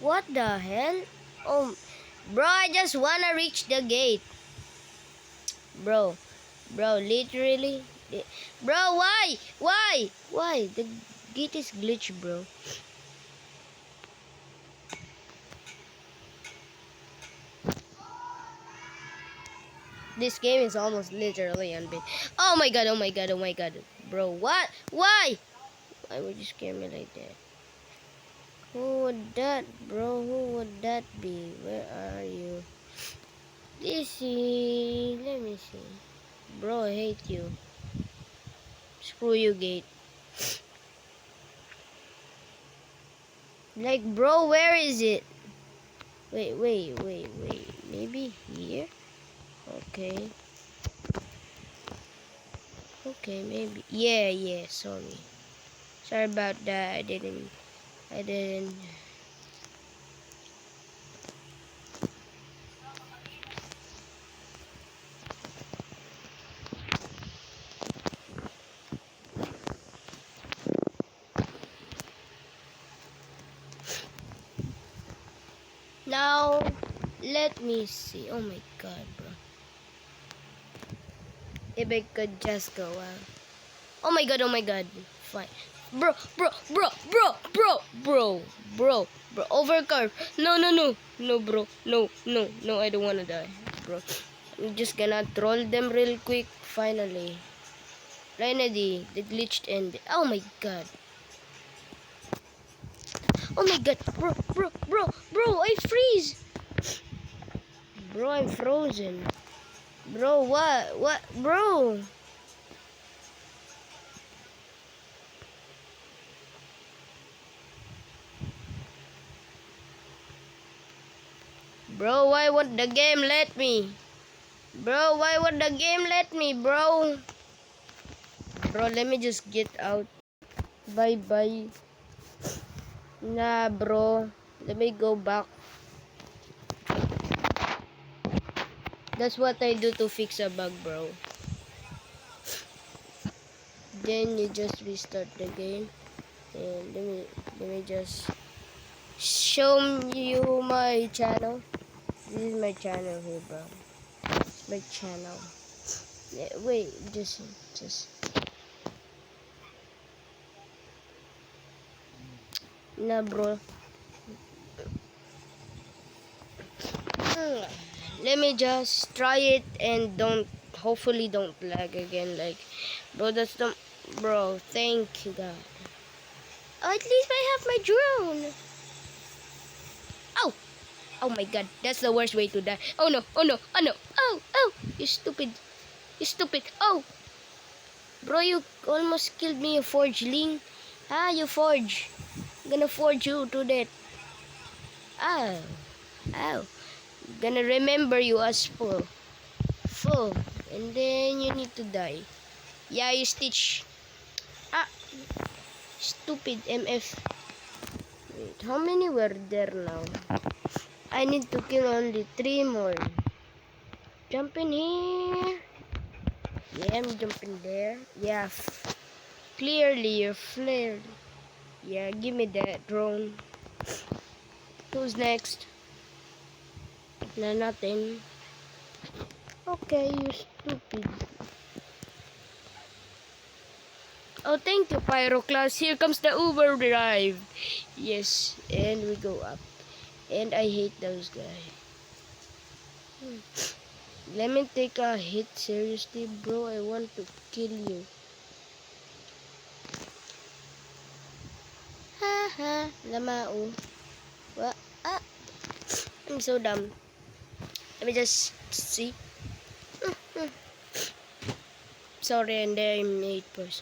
What the hell? Oh, bro, I just wanna reach the gate. Bro, literally. Bro, why? Why? The gate is glitched, bro. This game is almost literally unbeat. Oh my god, oh my god, oh my god. Bro, what? Why? Why would you scare me like that? Who would that, bro? Who would that be? Where are you? Let me see. Bro, I hate you. Screw you, gate. Like, bro, where is it? Wait. Maybe here? Okay. Okay, maybe. Yeah, sorry. Sorry about that. I didn't. Now, let me see. Oh my god, bro. If I could just go out. Oh my god, Fine. Bro. Overcurve. No, bro. No, I don't wanna die. Bro. I'm just gonna troll them real quick. Finally. Renedy, the glitched end. Oh my god. Oh my god. Bro, I freeze. Bro, I'm frozen. Bro, what? Bro. Bro, why won't the game let me? Bro, why won't the game let me, bro? Bro, let me just get out. Bye. Nah, bro. Let me go back. That's what I do to fix a bug, bro. Then you just restart the game. And let me just show you my channel. This is my channel here, bro. It's my channel. Wait, just. Nah, bro. Let me just try it and hopefully don't lag again. Like, bro, bro, thank you, God. Oh, at least I have my drone. Oh, oh my God, that's the worst way to die. Oh no. Oh, you stupid. Oh, bro, you almost killed me, you forgeling. You forge. I'm gonna forge you to death. Oh. Gonna remember you as full, and then you need to die. Yeah, you Stitch. Stupid MF. Wait, how many were there now? I need to kill only 3 more. Jump in here. Yeah, I'm jumping there. Yeah, clearly you're flared. Yeah, give me that drone. Who's next? No, nothing. Okay, you stupid. Oh, thank you, Pyroclast. Here comes the Uber drive. Yes, and we go up. And I hate those guys. Let me take a hit, seriously, bro. I want to kill you. Haha, lamao. What? I'm so dumb. Let me just see. Sorry, and I'm 8%.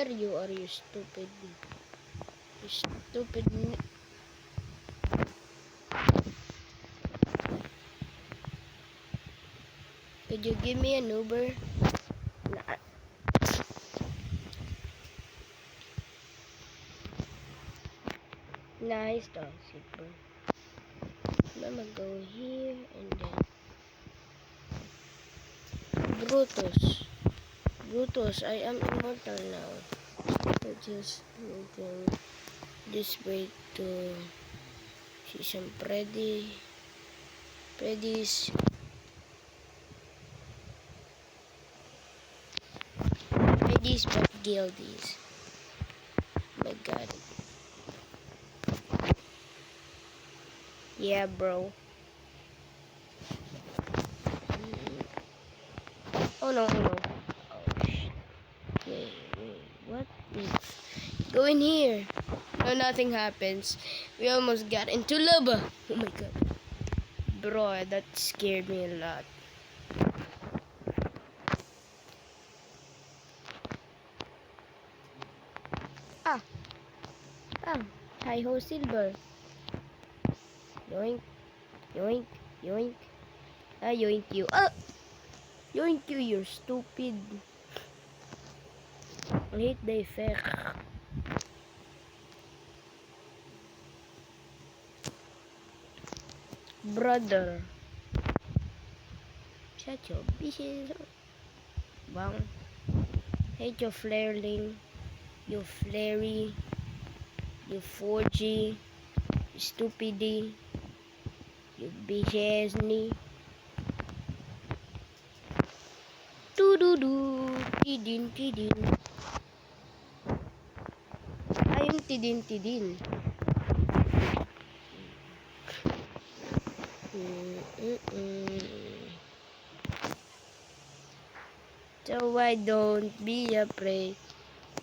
There you are, you stupid. You stupid. Could you give me an Uber? Nah. Nice dog, bro. I'm gonna go here and then Brutus. Brutus, I am immortal now. I just moving this way to see some Predis. Predis but Guildies. My god. Yeah, bro. Oh no, oh no. Oh shit. Wait, what? Go in here. No, nothing happens. We almost got into lava. Oh my god. Bro, that scared me a lot. Ah. Hi ho silver. Yoink. Yoink. Yoink. Yoink you. Yoink you, you're stupid. I hate the effect. Brother. Shut your bitches. Bang. Hate your flareling. You flary. You 4G. You stupidity. You bitch ass knee. Doo. Tidin. Ayun tidin. So why don't be afraid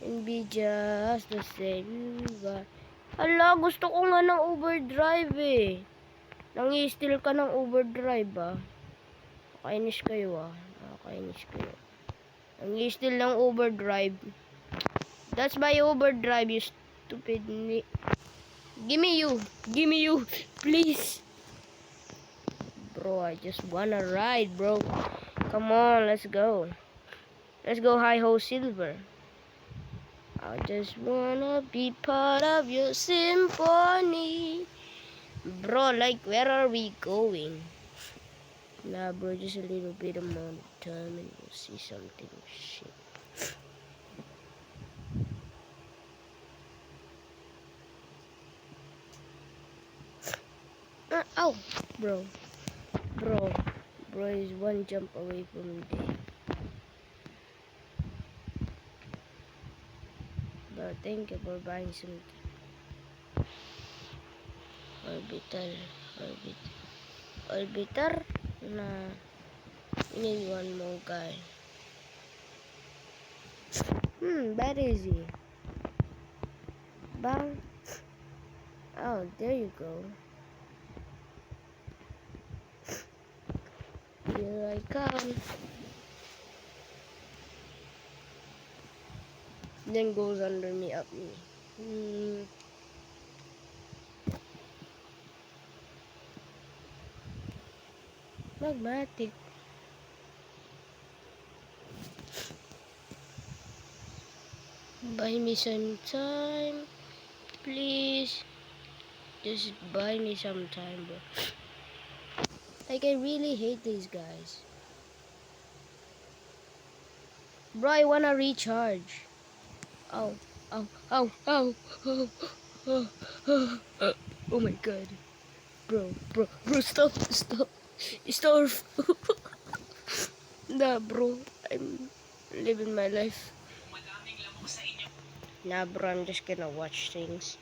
and be just the same you are. Hala, gusto ko nga ng overdrive eh. Nangi-steal ka ng overdrive ah. Nakainis kayo ah. Nakainis kayo. Nangi-steal ng overdrive. That's my overdrive, you stupid. Gimme you. Please. Bro, I just wanna ride, bro. Come on, let's go. Let's go hi-ho silver. I just wanna be part of your symphony. Bro, like, where are we going? Nah, bro, just a little bit amount of time and we'll see something. Shit. Oh, bro is one jump away from death. But thank you for buying something. Orbiter. Nah, we need one more guy. That is he. Bang. Oh, there you go. Here I come. Then goes under me, up me. Magmatic. Buy me some time, please. Just buy me some time, bro. Like, I really hate these guys. Bro, I wanna recharge. Oh my god. Bro, stop. Nah, bro, I'm living my life. Nah, bro, I'm just gonna watch things.